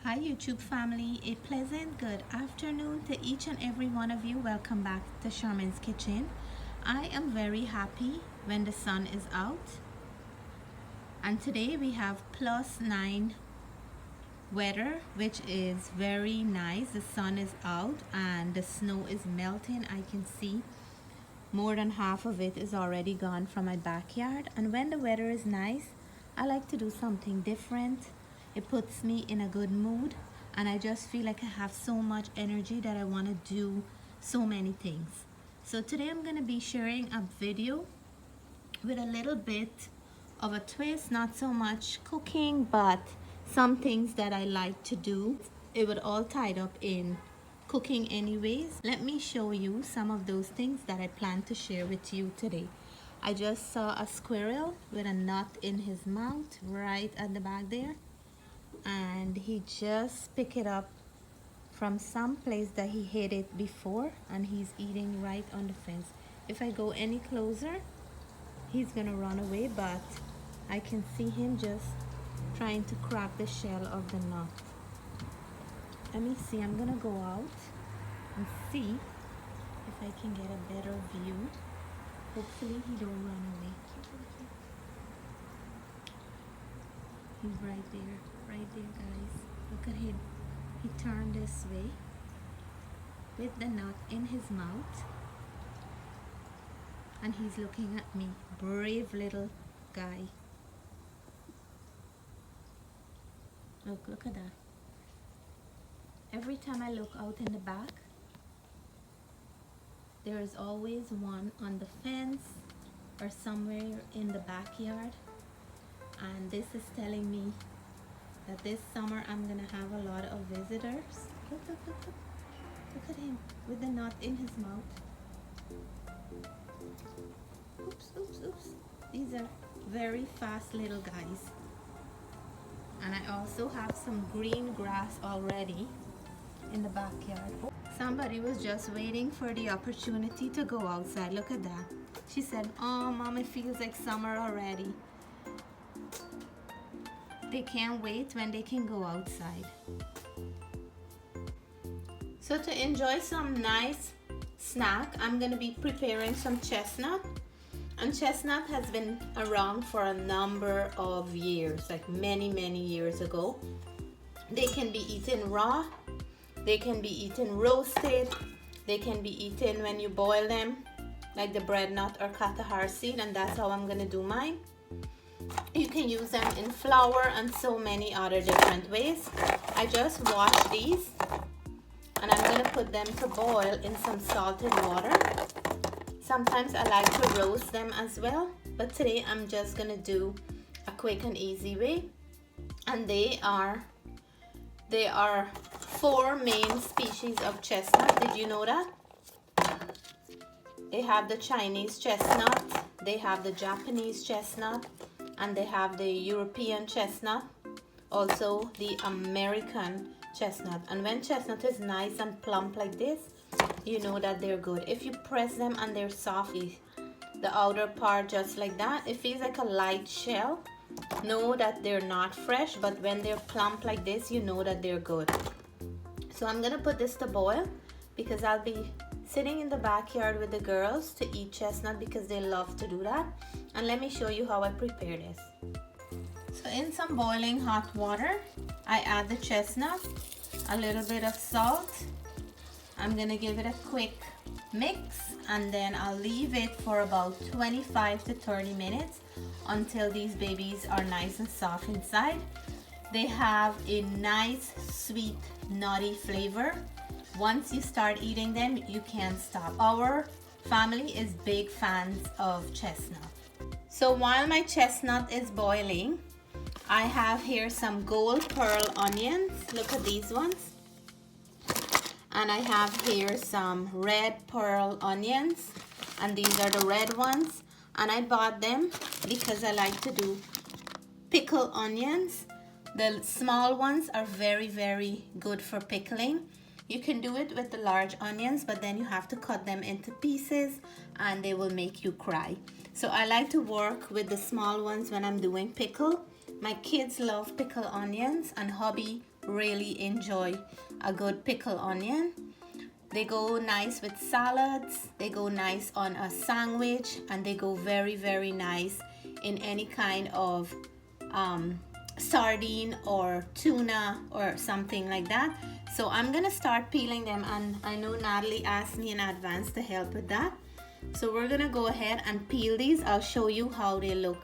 Hi YouTube family, a pleasant good afternoon to each and every one of you. Welcome back to Charmaine's Kitchen. I am very happy when the sun is out, and today we have +9 weather, which is very nice. The sun is out and the snow is melting. I can see more than half of it is already gone from my backyard, and when the weather is nice, I like to do something different. It puts me in a good mood, and I just feel like I have so much energy that I want to do so many things. So today I'm going to be sharing a video with a little bit of a twist, not so much cooking, but some things that I like to do. It would all tied up in cooking anyways. Let me show you some of those things that I plan to share with you today. I just saw a squirrel with a nut in his mouth right at the back there, and he just picked it up from some place that he hid it before, and he's eating right on the fence. If I go any closer, he's gonna run away, but I can see him just trying to crack the shell of the nut. Let me see, I'm gonna go out and see if I can get a better view. Hopefully he don't run away. He's right there guys. Look at him. He turned this way with the nut in his mouth, and he's looking at me. Brave little guy. Look at that. Every time I look out in the back, there is always one on the fence or somewhere in the backyard, and this is telling me that this summer I'm gonna have a lot of visitors. Look at him with the nut in his mouth. Oops. These are very fast little guys. And I also have some green grass already in the backyard. Somebody was just waiting for the opportunity to go outside. Look at that. She said, "Oh, Mom, it feels like summer already." They can't wait when they can go outside. So to enjoy some nice snack, I'm gonna be preparing some chestnut. And chestnut has been around for a number of years, like many years ago. They can be eaten raw, they can be eaten roasted, they can be eaten when you boil them, like the bread nut or katahar seed, and that's how I'm gonna do mine. You can use them in flour and so many other different ways. I just washed these, and I'm gonna put them to boil in some salted water. Sometimes I like to roast them as well, but today I'm just gonna do a quick and easy way. And they are 4 main species of chestnut. Did you know that? They have the Chinese chestnut, they have the Japanese chestnut, and they have the European chestnut, also the American chestnut. And when chestnut is nice and plump like this, you know that they're good. If you press them and they're soft, the outer part just like that, it feels like a light shell, know that they're not fresh, but when they're plump like this, you know that they're good. So I'm gonna put this to boil because I'll be sitting in the backyard with the girls to eat chestnut because they love to do that. And let me show you how I prepare this. So in some boiling hot water, I add the chestnut, a little bit of salt. I'm gonna give it a quick mix, and then I'll leave it for about 25 to 30 minutes until these babies are nice and soft inside. They have a nice, sweet, nutty flavor. Once you start eating them, you can't stop. Our family is big fans of chestnut. So while my chestnut is boiling, I have here some gold pearl onions. Look at these ones. And I have here some red pearl onions, and these are the red ones, and I bought them because I like to do pickle onions. The small ones are very good for pickling. You can do it with the large onions, but then you have to cut them into pieces and they will make you cry. So I like to work with the small ones when I'm doing pickle. My kids love pickled onions, and hubby really enjoy a good pickled onion. They go nice with salads, they go nice on a sandwich, and they go very, very nice in any kind of sardine or tuna or something like that. So I'm gonna start peeling them, and I know Natalie asked me in advance to help with that. So we're gonna go ahead and peel these. I'll show you how they look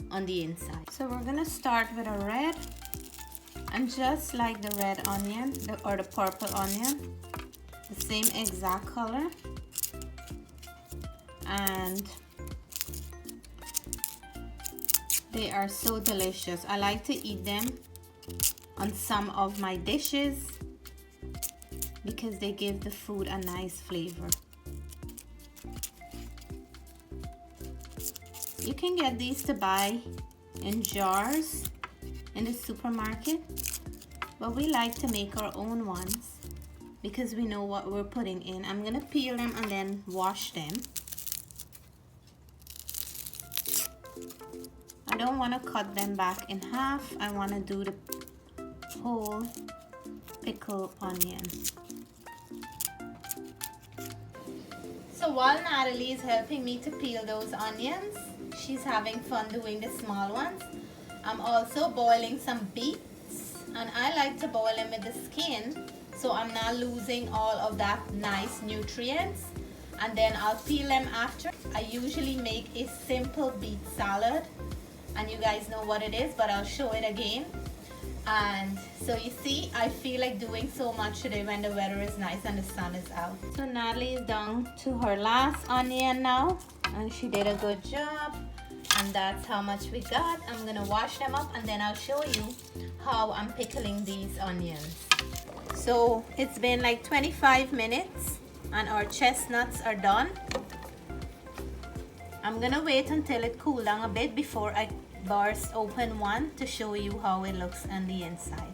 on the inside. So we're gonna start with a red, and just like the red onion or the purple onion, the same exact color, and they are so delicious. I like to eat them on some of my dishes because they give the food a nice flavor. You can get these to buy in jars in the supermarket, but we like to make our own ones because we know what we're putting in. I'm gonna peel them and then wash them. I don't want to cut them back in half. I want to do the whole pickled onion. So while Natalie is helping me to peel those onions, she's having fun doing the small ones. I'm also boiling some beets, and I like to boil them with the skin, so I'm not losing all of that nice nutrients. And then I'll peel them after. I usually make a simple beet salad, and you guys know what it is, but I'll show it again. And so you see, I feel like doing so much today when the weather is nice and the sun is out. So Natalie is down to her last onion now, and she did a good job. And that's how much we got. I'm gonna wash them up, and then I'll show you how I'm pickling these onions. So it's been like 25 minutes and our chestnuts are done. I'm gonna wait until it cools down a bit before I burst open one to show you how it looks on the inside.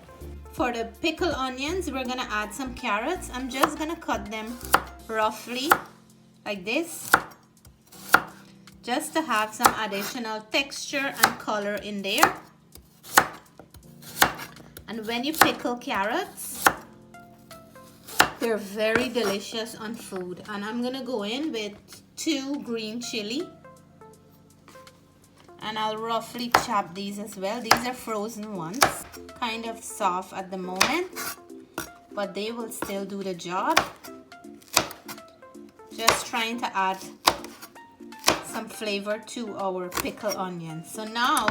For the pickled onions, we're gonna add some carrots. I'm just gonna cut them roughly like this, just to have some additional texture and color in there. And when you pickle carrots, they're very delicious on food. And I'm gonna go in with 2 green chili, and I'll roughly chop these as well. These are frozen ones, kind of soft at the moment, but they will still do the job. Just trying to add some flavor to our pickled onions. So now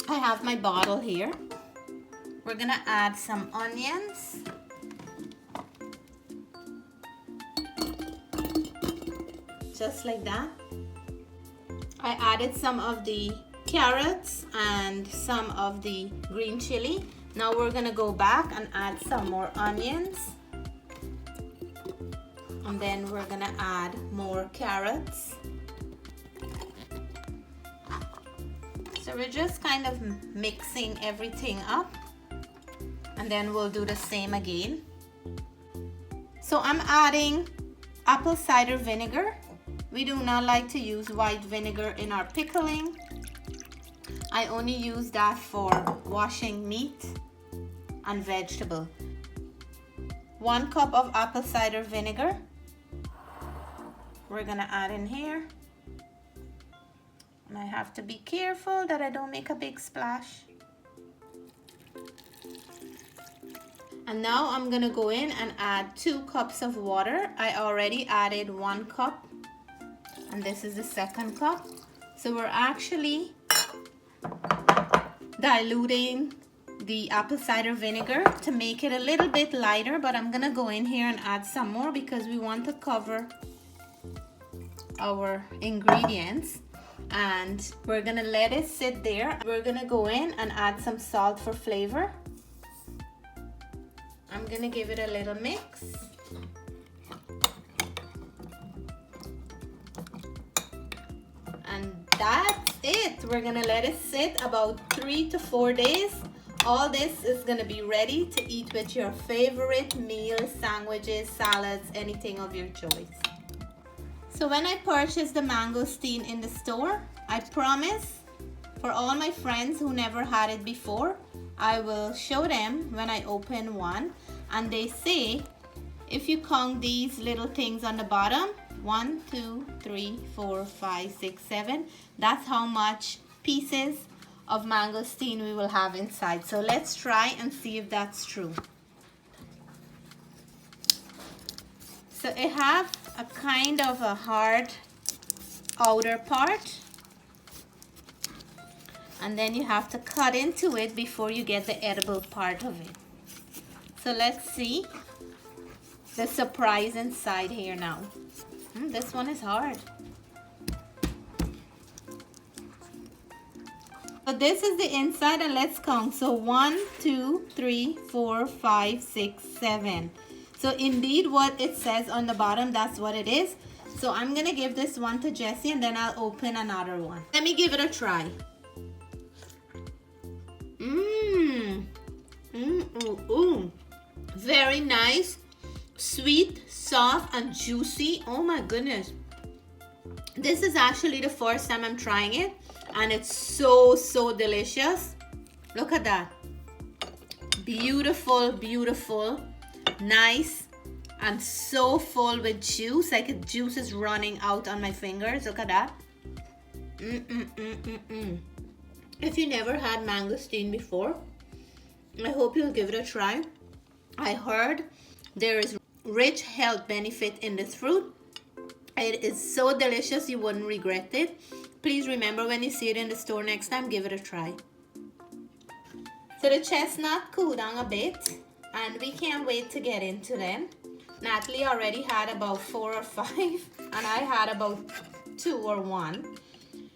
I have my bottle here. We're gonna add some onions. Just like that. I added some of the carrots and some of the green chili. Now we're gonna go back and add some more onions. And then we're gonna add more carrots. So we're just kind of mixing everything up. And then we'll do the same again. So I'm adding apple cider vinegar. We do not like to use white vinegar in our pickling. I only use that for washing meat and vegetable. 1 cup of apple cider vinegar. We're gonna add in here. And I have to be careful that I don't make a big splash. And now I'm gonna go in and add 2 cups of water. I already added 1 cup. And this is the 2nd cup. So we're actually diluting the apple cider vinegar to make it a little bit lighter, but I'm gonna go in here and add some more because we want to cover our ingredients, and we're gonna let it sit there. We're gonna go in and add some salt for flavor. I'm gonna give it a little mix. And that's it. We're gonna let it sit about 3 to 4 days. All this is gonna be ready to eat with your favorite meals, sandwiches, salads, anything of your choice. So when I purchased the mangosteen in the store, I promise For all my friends who never had it before, I will show them when I open one. And they say, if you count these little things on the bottom, 1, 2, 3, 4, 5, 6, 7, that's how much pieces of mangosteen we will have inside. So let's try and see if that's true. So it have a kind of a hard outer part, and then you have to cut into it before you get the edible part of it. So let's see the surprise inside here now. This one is hard. So this is the inside, and let's count. So 1, 2, 3, 4, 5, 6, 7. So indeed what it says on the bottom, that's what it is. So I'm gonna give this one to Jessie, and then I'll open another one. Let me give it a try. Very nice, sweet, soft, and juicy. Oh my goodness. This is actually the first time I'm trying it, and it's so delicious. Look at that. Beautiful, beautiful, nice, and so full with juice. Like the juice is running out on my fingers. Look at that. If you never had mangosteen before, I hope you'll give it a try. I heard there is rich health benefit in this fruit. It is so delicious, you wouldn't regret it. Please remember, when you see it in the store next time, give it a try. So the chestnut cooled down a bit, and we can't wait to get into them. Natalie already had about 4 or 5, and I had about 2 or 1.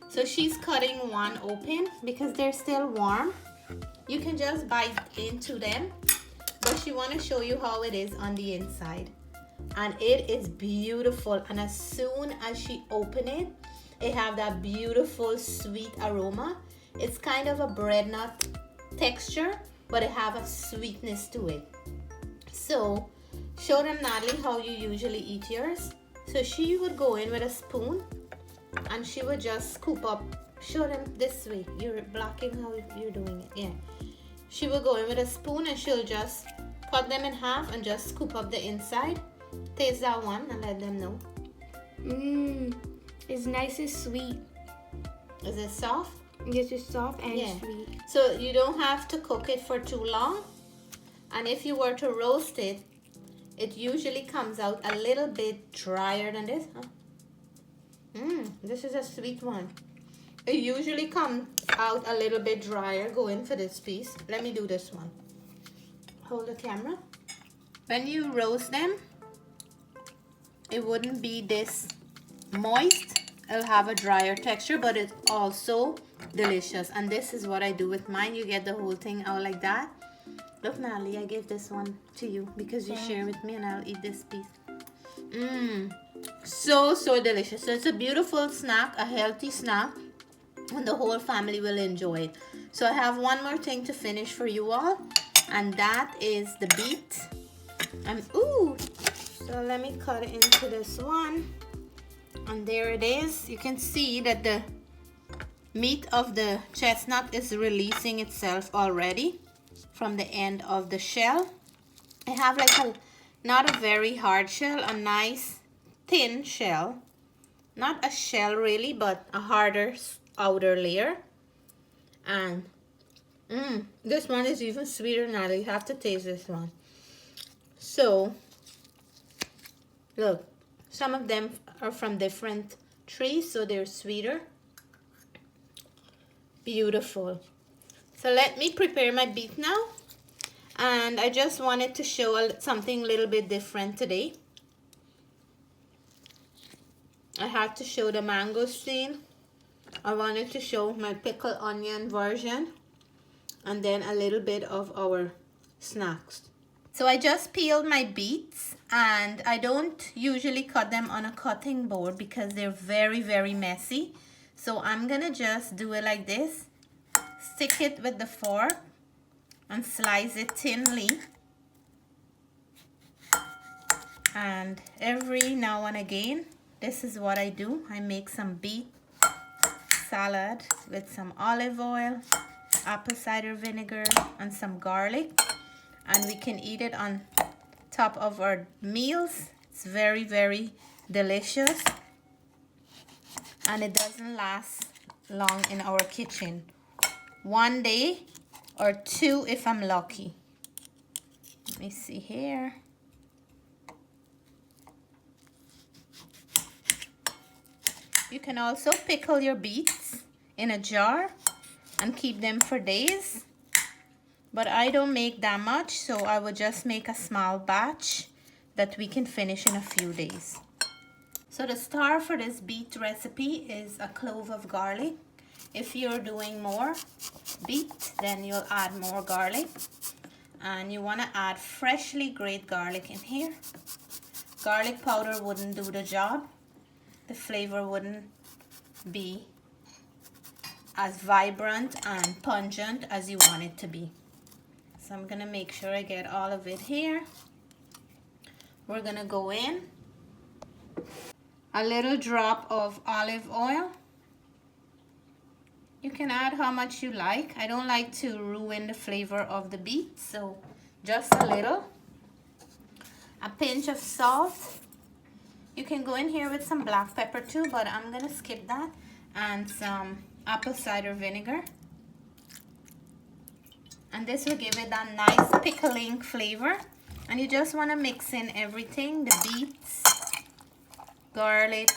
So she's cutting one open because they're still warm. You can just bite into them, but she want to show you how it is on the inside. And it is beautiful, and as soon as she open it, it have that beautiful sweet aroma. It's kind of a bread nut texture, but it have a sweetness to it. So show them, Natalie, how you usually eat yours. So she would go in with a spoon, and she would just scoop up. Show them this way. You're blocking how you're doing it. Yeah. She will go in with a spoon, and she'll just cut them in half and just scoop up the inside. Taste that one and let them know. It's nice and sweet. Is it soft? Yes, it's soft and sweet. So you don't have to cook it for too long. And if you were to roast it, it usually comes out a little bit drier than this. This is a sweet one. It usually comes out a little bit drier. Go in for this piece. Let me do this one. Hold the camera. When you roast them, it wouldn't be this moist. It'll have a drier texture, but it's also delicious. And this is what I do with mine. You get the whole thing out like that. Look, Natalie, I gave this one to you because you share with me, and I'll eat this piece. So delicious. So it's a beautiful snack, a healthy snack, and the whole family will enjoy it. So I have one more thing to finish for you all, and that is the beet. So let me cut it into this one, and there it is. You can see that the meat of the chestnut is releasing itself already from the end of the shell. I have like not a very hard shell, a nice thin shell. Not a shell really, but a harder outer layer. And this one is even sweeter now. You have to taste this one. So look, some of them are from different trees, so they're sweeter. Beautiful. So let me prepare my beet now. And I just wanted to show something a little bit different today. I had to show the mangosteen. I wanted to show my pickled onion version, and then a little bit of our snacks. So I just peeled my beets, and I don't usually cut them on a cutting board because they're very messy. So I'm gonna just do it like this. Stick it with the fork and slice it thinly. And every now and again, this is what I do. I make some beet salad with some olive oil, apple cider vinegar, and some garlic. And we can eat it on top of our meals. It's very, very delicious. And it doesn't last long in our kitchen. 1 day or 2 if I'm lucky. Let me see here. You can also pickle your beets in a jar and keep them for days. But I don't make that much, so I would just make a small batch that we can finish in a few days. So the star for this beet recipe is a clove of garlic. If you're doing more beet, then you'll add more garlic. And you want to add freshly grated garlic in here. Garlic powder wouldn't do the job. The flavor wouldn't be as vibrant and pungent as you want it to be. So I'm gonna make sure I get all of it here. We're gonna go in a little drop of olive oil. You can add how much you like. I don't like to ruin the flavor of the beet, so just a little. A pinch of salt. You can go in here with some black pepper too, but I'm gonna skip that. And some apple cider vinegar. And this will give it that nice pickling flavor. And you just wanna mix in everything, the beets, garlic,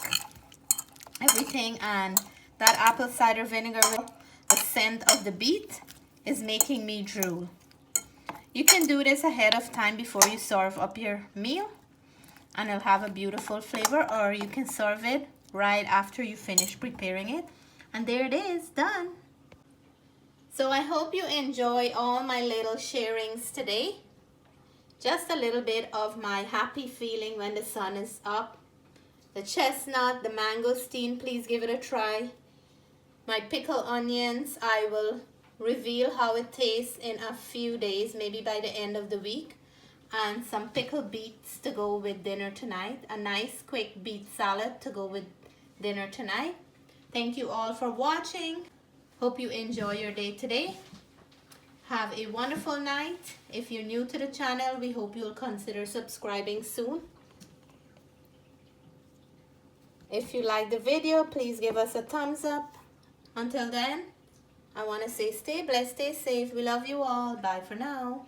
everything, and that apple cider vinegar with the scent of the beet is making me drool. You can do this ahead of time before you serve up your meal and it'll have a beautiful flavor, or you can serve it right after you finish preparing it. And there it is, done. So I hope you enjoy all my little sharings today. Just a little bit of my happy feeling when the sun is up. The chestnut, the mangosteen, please give it a try. My pickled onions, I will reveal how it tastes in a few days, maybe by the end of the week. And some pickled beets to go with dinner tonight. A nice quick beet salad to go with dinner tonight. Thank you all for watching. Hope you enjoy your day today. Have a wonderful night. If you're new to the channel, we hope you'll consider subscribing soon. If you like the video, please give us a thumbs up. Until then, I want to say stay blessed, stay safe. We love you all. Bye for now.